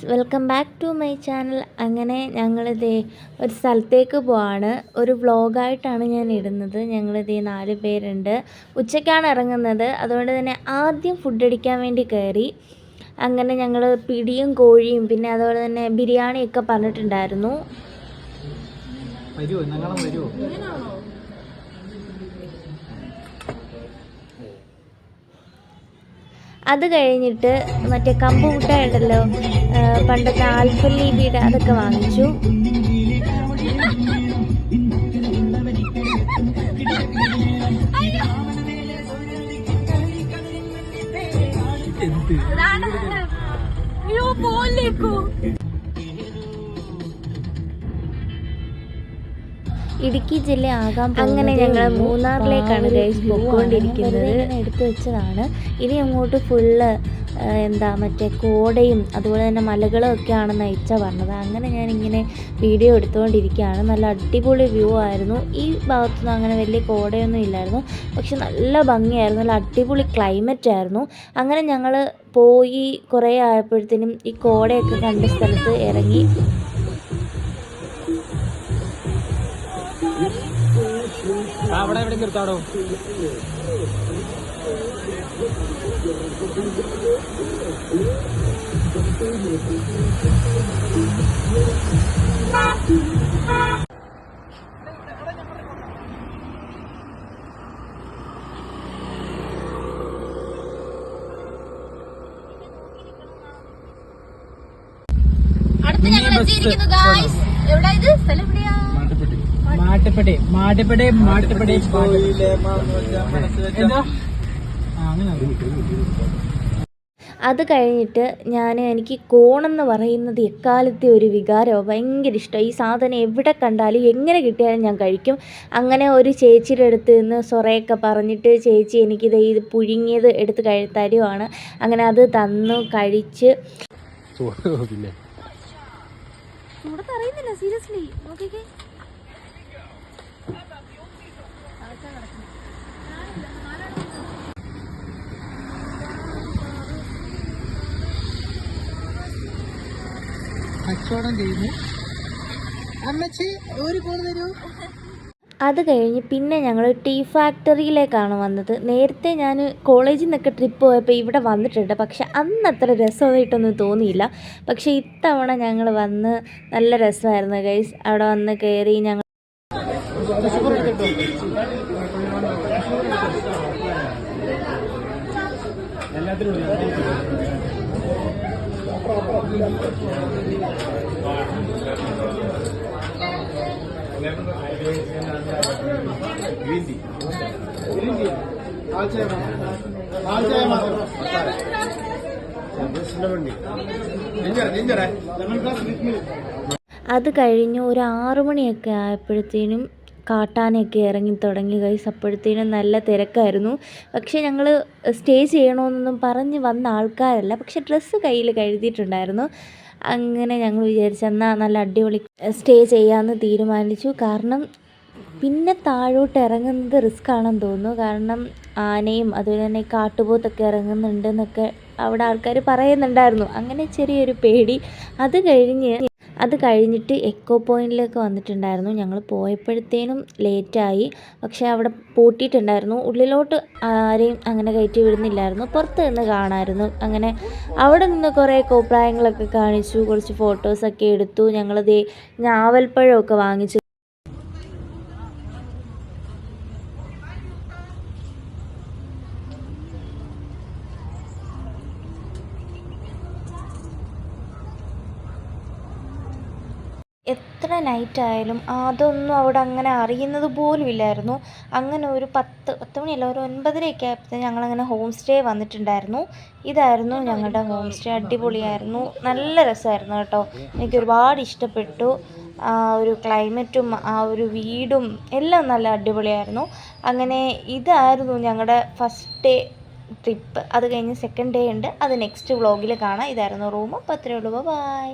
Welcome back to my channel. അങ്ങനെ ഞങ്ങളിതേ ഒരു സ്ഥലത്തേക്ക് പോവാണ്. ഒരു വ്ളോഗായിട്ടാണ് ഞാൻ ഇടുന്നത്. ഞങ്ങളിതേ 4 പേരുണ്ട്. ഉച്ചയ്ക്കാണ് ഇറങ്ങുന്നത്. അതുകൊണ്ട് തന്നെ ആദ്യം ഫുഡ് അടിക്കാൻ വേണ്ടി കയറി. അങ്ങനെ ഞങ്ങൾ പിടിയും കോഴിയും പിന്നെ അതുപോലെ തന്നെ ബിരിയാണിയൊക്കെ പറഞ്ഞിട്ടുണ്ടായിരുന്നു. അത് കഴിഞ്ഞിട്ട് മറ്റേ കമ്പ് മുട്ടായി ഉണ്ടല്ലോ, പണ്ടത്തെ ആൽഫല്ലി ബീഡ, അതൊക്കെ വാങ്ങിച്ചു. ഇടുക്കി ജില്ല ആകാൻ അങ്ങനെ ഞങ്ങൾ മൂന്നാറിലേക്കാണ് ഗൈസ് പോയിക്കൊണ്ടിരിക്കുന്നത്. എടുത്തു വെച്ചതാണ്. ഇനി അങ്ങോട്ട് ഫുള്ള് മറ്റേ കോടയും അതുപോലെ തന്നെ മലകളും ഒക്കെ ആണെന്ന് അയച്ച പറഞ്ഞത്. അങ്ങനെ ഞാനിങ്ങനെ വീഡിയോ എടുത്തുകൊണ്ടിരിക്കുകയാണ്. നല്ല അടിപൊളി വ്യൂ ആയിരുന്നു. ഈ ഭാഗത്തൊന്നും അങ്ങനെ വലിയ കോടയൊന്നും ഇല്ലായിരുന്നു, പക്ഷെ നല്ല ഭംഗിയായിരുന്നു. നല്ല അടിപൊളി ക്ലൈമറ്റ് ആയിരുന്നു. അങ്ങനെ ഞങ്ങൾ പോയി കുറേ ആയപ്പോഴത്തേനും ഈ കോടയൊക്കെ കണ്ട സ്ഥലത്ത് ഇറങ്ങി. അവിടെ എവിടെ നിർത്താടോ? അടുത്ത് ഞങ്ങൾ എത്തിയിരിക്കുന്നു ഗായ്സ്. എവിടാ ഇത്? സ്ഥലം എവിടെയാ? മാട്ടിപ്പടി. അത് കഴിഞ്ഞിട്ട് എനിക്ക് കോണെന്ന് പറയുന്നത് എക്കാലത്തെ ഒരു വികാരമാണ്. ഭയങ്കര ഇഷ്ടമാണ്. ഈ സാധനം എവിടെ കണ്ടാലും എങ്ങനെ കിട്ടിയാലും ഞാൻ കഴിക്കും. അങ്ങനെ ഒരു ചേച്ചിയുടെ അടുത്ത് നിന്ന് സൊറയൊക്കെ പറഞ്ഞിട്ട് ചേച്ചി എനിക്കിത് പുഴുങ്ങിയത് എടുത്ത് തരുവാണ്. അങ്ങനെ അത് തന്നു, കഴിച്ച്. പിന്നെ അറിയുന്നില്ല സീരിയസ്ലി. നോക്കിക്കേ, കച്ചവടം ചെയ്യുന്നു. അമ്മച്ചി ഒരു കോൺ തരൂ. അത് കഴിഞ്ഞ് പിന്നെ ഞങ്ങൾ ടീ ഫാക്ടറിയിലേക്കാണ് വന്നത്. നേരത്തെ ഞാൻ കോളേജിൽ നിന്നൊക്കെ ട്രിപ്പ് പോയപ്പോൾ ഇവിടെ വന്നിട്ടുണ്ട്, പക്ഷെ അന്ന് അത്ര രസമായിട്ടൊന്നും തോന്നിയില്ല. പക്ഷേ ഇത്തവണ ഞങ്ങൾ വന്ന് നല്ല രസമായിരുന്നു ഗൈസ്. അവിടെ വന്ന് കയറി ഞങ്ങൾ അത് കഴിഞ്ഞ് ഒരു 6 മണിയൊക്കെ ആയപ്പോഴത്തേനും കാട്ടാനൊക്കെ ഇറങ്ങി തുടങ്ങി ഗൈസ്. അപ്പോഴത്തേനും നല്ല തിരക്കായിരുന്നു. പക്ഷേ ഞങ്ങൾ സ്റ്റേ ചെയ്യണമെന്നൊന്നും പറഞ്ഞ് വന്ന ആൾക്കാരല്ല, പക്ഷെ ഡ്രസ്സ് കയ്യിൽ കരുതിയിട്ടുണ്ടായിരുന്നു. അങ്ങനെ ഞങ്ങൾ വിചാരിച്ചെന്നാൽ നല്ല അടിപൊളി സ്റ്റേ ചെയ്യാമെന്ന് തീരുമാനിച്ചു. കാരണം പിന്നെ താഴോട്ട് ഇറങ്ങുന്നത് റിസ്ക് ആണെന്ന് തോന്നുന്നു. കാരണം ആനയും അതുപോലെ തന്നെ കാട്ടുപോത്തൊക്കെ ഇറങ്ങുന്നുണ്ടെന്നൊക്കെ അവിടെ ആൾക്കാർ പറയുന്നുണ്ടായിരുന്നു. അങ്ങനെ ചെറിയൊരു പേടി. അത് കഴിഞ്ഞിട്ട് എക്കോ പോയിൻറ്റിലേക്ക് വന്നിട്ടുണ്ടായിരുന്നു. ഞങ്ങൾ പോയപ്പോഴത്തേനും ലേറ്റായി. പക്ഷേ അവിടെ പൂട്ടിയിട്ടുണ്ടായിരുന്നു. ഉള്ളിലോട്ട് ആരെയും അങ്ങനെ കയറ്റി വിടുന്നില്ലായിരുന്നു. പുറത്ത് നിന്ന് കാണാമായിരുന്നു. അങ്ങനെ അവിടെ നിന്ന് കുറേ കോപ്രായങ്ങളൊക്കെ കാണിച്ചു, കുറച്ച് ഫോട്ടോസൊക്കെ എടുത്തു. ഞങ്ങളത് ഞാവൽപ്പഴമൊക്കെ വാങ്ങിച്ചു. എത്ര നൈറ്റായാലും അതൊന്നും അവിടെ അങ്ങനെ അറിയുന്നത് പോലും ഇല്ലായിരുന്നു. അങ്ങനെ ഒരു 10 മണിയല്ല, ഒരു 9:30 ആയപ്പോഴത്തേക്കും ഞങ്ങളങ്ങനെ ഹോം സ്റ്റേ വന്നിട്ടുണ്ടായിരുന്നു. ഇതായിരുന്നു ഞങ്ങളുടെ ഹോം സ്റ്റേ. അടിപൊളിയായിരുന്നു, നല്ല രസമായിരുന്നു കേട്ടോ. എനിക്ക് ഒരുപാട് ഇഷ്ടപ്പെട്ടു. ആ ഒരു ക്ലൈമറ്റും ആ ഒരു വീടും എല്ലാം നല്ല അടിപൊളിയായിരുന്നു. അങ്ങനെ ഇതായിരുന്നു ഞങ്ങളുടെ ഫസ്റ്റ് ഡേ ട്രിപ്പ്. അത് കഴിഞ്ഞ് സെക്കൻഡ് ഡേ ഉണ്ട്, അത് നെക്സ്റ്റ് വ്ളോഗിൽ കാണാം. ഇതായിരുന്നു റൂം. അപ്പോൾ അത്രയേ ഉള്ളൂ. ബൈ.